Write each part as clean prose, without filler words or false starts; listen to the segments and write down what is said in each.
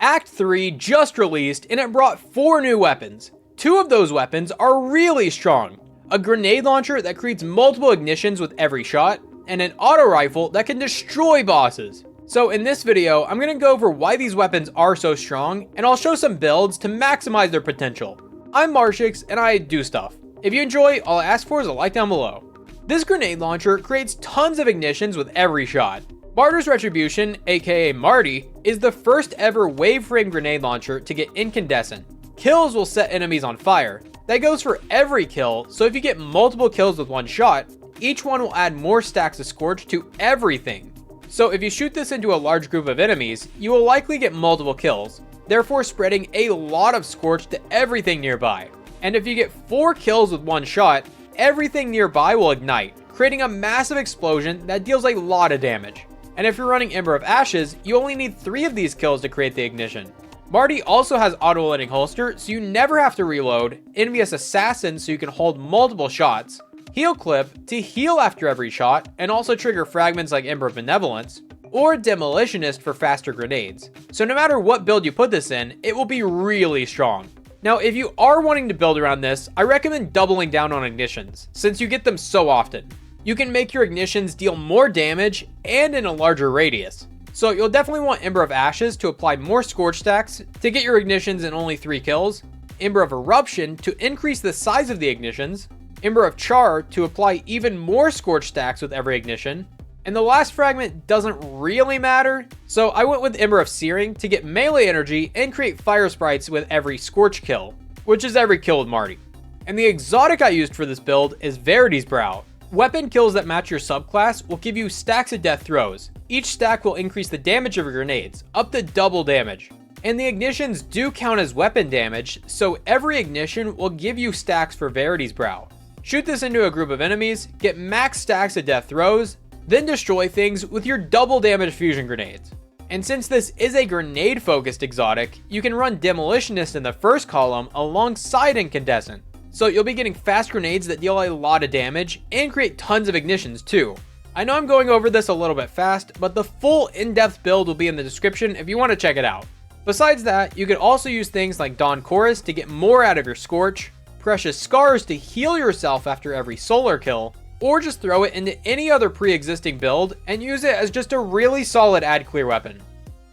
Act 3 just released and it brought 4 new weapons. 2 of those weapons are really strong. A grenade launcher that creates multiple ignitions with every shot, and an auto rifle that can destroy bosses. So in this video, I'm going to go over why these weapons are so strong, and I'll show some builds to maximize their potential. I'm Marshix and I do stuff. If you enjoy, all I ask for is a like down below. This grenade launcher creates tons of ignitions with every shot. Martyr's Retribution, aka Marty, is the first ever wave frame grenade launcher to get incandescent. Kills will set enemies on fire. That goes for every kill, so if you get multiple kills with one shot, each one will add more stacks of Scorch to everything. So if you shoot this into a large group of enemies, you will likely get multiple kills, therefore spreading a lot of Scorch to everything nearby. And if you get 4 kills with one shot, everything nearby will ignite, creating a massive explosion that deals a lot of damage. And if you're running Ember of Ashes, you only need 3 of these kills to create the ignition. Marty also has auto-loading holster, so you never have to reload, envious assassin so you can hold multiple shots, heal clip to heal after every shot and also trigger fragments like Ember of Benevolence, or demolitionist for faster grenades. So no matter what build you put this in, it will be really strong. Now if you are wanting to build around this, I recommend doubling down on ignitions, since you get them so often. You can make your ignitions deal more damage and in a larger radius. So you'll definitely want Ember of Ashes to apply more Scorch stacks to get your ignitions in only 3 kills, Ember of Eruption to increase the size of the ignitions, Ember of Char to apply even more Scorch stacks with every ignition, and the last fragment doesn't really matter, so I went with Ember of Searing to get melee energy and create fire sprites with every Scorch kill, which is every kill with Marty. And the exotic I used for this build is Verity's Brow. Weapon kills that match your subclass will give you stacks of death throws. Each stack will increase the damage of your grenades, up to double damage. And the ignitions do count as weapon damage, so every ignition will give you stacks for Verity's Brow. Shoot this into a group of enemies, get max stacks of death throws, then destroy things with your double damage fusion grenades. And since this is a grenade focused exotic, you can run Demolitionist in the first column alongside Incandescent. So you'll be getting fast grenades that deal a lot of damage and create tons of ignitions too. I know I'm going over this a little bit fast, but the full in-depth build will be in the description if you want to check it out. Besides that, you can also use things like Dawn Chorus to get more out of your Scorch, Precious Scars to heal yourself after every solar kill, or just throw it into any other pre-existing build and use it as just a really solid add clear weapon.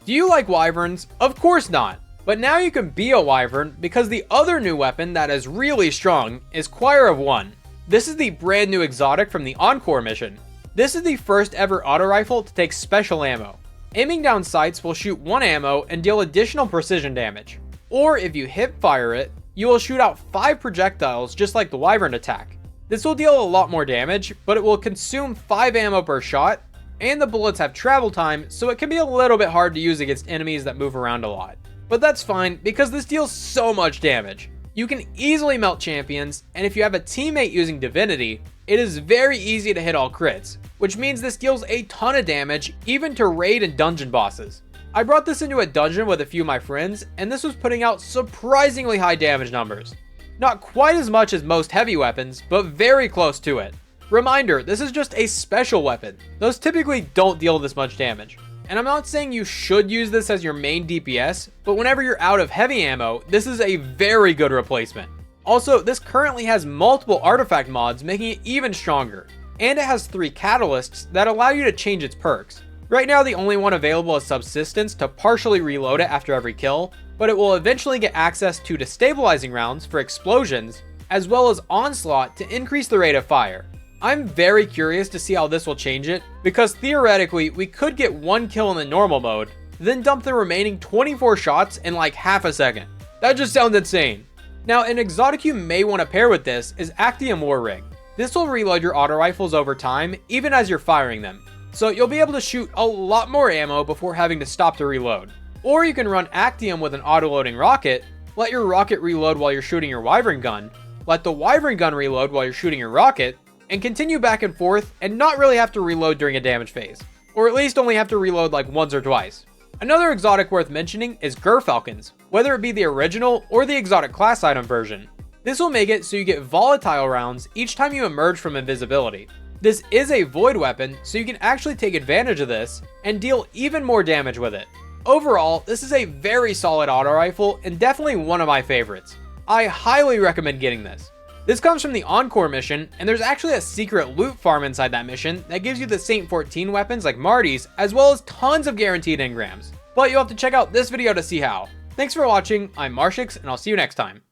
Do you like wyverns? Of course not. But now you can be a wyvern because the other new weapon that is really strong is Choir of One. This is the brand new exotic from the Encore mission. This is the first ever auto rifle to take special ammo. Aiming down sights will shoot 1 ammo and deal additional precision damage. Or if you hip fire it, you will shoot out 5 projectiles just like the wyvern attack. This will deal a lot more damage, but it will consume 5 ammo per shot, and the bullets have travel time, so it can be a little bit hard to use against enemies that move around a lot. But that's fine because this deals so much damage. You can easily melt champions, and if you have a teammate using Divinity, it is very easy to hit all crits, which means this deals a ton of damage even to raid and dungeon bosses. I brought this into a dungeon with a few of my friends, and this was putting out surprisingly high damage numbers. Not quite as much as most heavy weapons, but very close to it. Reminder, this is just a special weapon. Those typically don't deal this much damage. And I'm not saying you should use this as your main DPS, but whenever you're out of heavy ammo, this is a very good replacement. Also, this currently has multiple artifact mods making it even stronger. And it has 3 catalysts that allow you to change its perks. Right now the only one available is Subsistence to partially reload it after every kill, but it will eventually get access to destabilizing rounds for explosions, as well as Onslaught to increase the rate of fire. I'm very curious to see how this will change it, because theoretically we could get 1 kill in the normal mode, then dump the remaining 24 shots in like half a second. That just sounds insane. Now an exotic you may want to pair with this is Actium War Rig. This will reload your auto rifles over time, even as you're firing them. So you'll be able to shoot a lot more ammo before having to stop to reload. Or you can run Actium with an auto-loading rocket, let your rocket reload while you're shooting your wyvern gun, let the wyvern gun reload while you're shooting your rocket, and continue back and forth and not really have to reload during a damage phase. Or at least only have to reload like once or twice. Another exotic worth mentioning is Gerfalcons, whether it be the original or the exotic class item version. This will make it so you get volatile rounds each time you emerge from invisibility. This is a void weapon, so you can actually take advantage of this and deal even more damage with it. Overall, this is a very solid auto rifle and definitely one of my favorites. I highly recommend getting this. This comes from the Encore mission, and there's actually a secret loot farm inside that mission that gives you the Saint 14 weapons like Marty's, as well as tons of guaranteed engrams. But you'll have to check out this video to see how. Thanks for watching, I'm Marshix, and I'll see you next time.